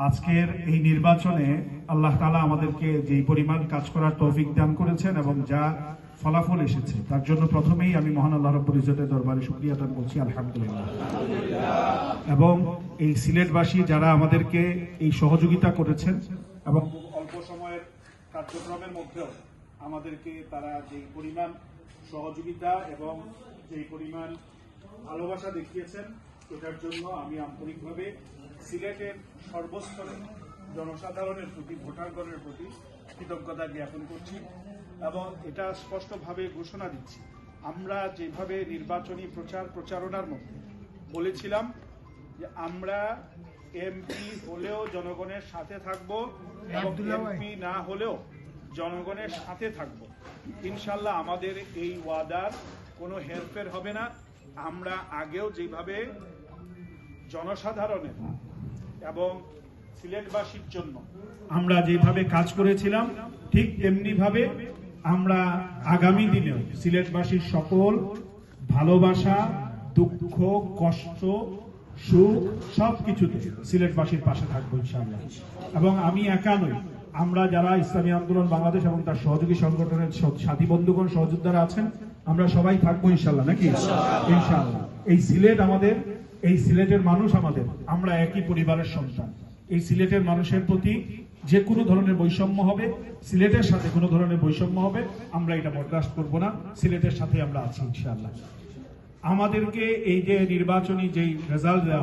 আজকের এই নির্বাচনে আল্লাহ তাআলা আমাদেরকে যেই পরিমাণ কাজ করার তৌফিক দান করেছেন এবং যা ফলাফল এসেছে তার জন্য প্রথমেই আমি মহান আল্লাহ রাব্বুল ইজ্জতের দরবারে শুকরিয়া আদায় করছি, আলহামদুলিল্লাহ। এবং এই সিলেটবাসী যারা আমাদেরকে এই সহযোগিতা করেছেন এবং অল্প সময়ের কার্যক্রমের মধ্যেও আমাদেরকে তারা যেই পরিমাণ সহযোগিতা এবং যেই পরিমাণ ভালোবাসা দেখিয়েছেন, এটার জন্য আমি আন্তরিকভাবে সিলেটের সর্বস্তরে জনসাধারণের প্রতি, ভোটারগণের প্রতি কৃতজ্ঞতা জ্ঞাপন করছি এবং এটা স্পষ্টভাবে ঘোষণা দিচ্ছি, আমরা যেভাবে নির্বাচনী প্রচারণার মধ্যে বলেছিলাম যে আমরা এমপি হলেও জনগণের সাথে থাকব এবং এমপি না হলেও জনগণের সাথে থাকব, ইনশাল্লাহ আমাদের এই ওয়াদার কোনো হেরফের হবে না। আমরা আগেও যেভাবে জনসাধারণের এবং সিলেটবাসীর জন্য আমরা যেভাবে কাজ করেছিলাম, ঠিক তেমনি ভাবে আমরা আগামী দিনেও সিলেটবাসীর সকল ভালোবাসা, দুঃখ, কষ্ট, সুখ সবকিছুতে সিলেটবাসীর পাশে থাকবো ইনশাআল্লাহ। এবং আমি একা নই, আমরা যারা ইসলামী আন্দোলন বাংলাদেশ এবং তার সহযোগী সংগঠনের সাথী বন্ধুগণ, সহযোদ্ধারা আছেন, আমরা সবাই থাকবো ইনশাআল্লাহ, নাকি? ইনশাআল্লাহ। এই সিলেট আমাদের, এই সিলেটের মানুষ আমাদের, আমরা একই পরিবারের সন্তান। এই সিলেটের মানুষের প্রতি যে কোনো ধরনের বৈষম্য হবে, সিলেটের সাথে কোনো ধরনের বৈষম্য হবে, আমরা এটা বরদাস্ত করব না। সিলেটের সাথে আমরা আছি ইনশাআল্লাহ। আমাদেরকে এই যে নির্বাচনী যেই রেজাল্ট দেওয়া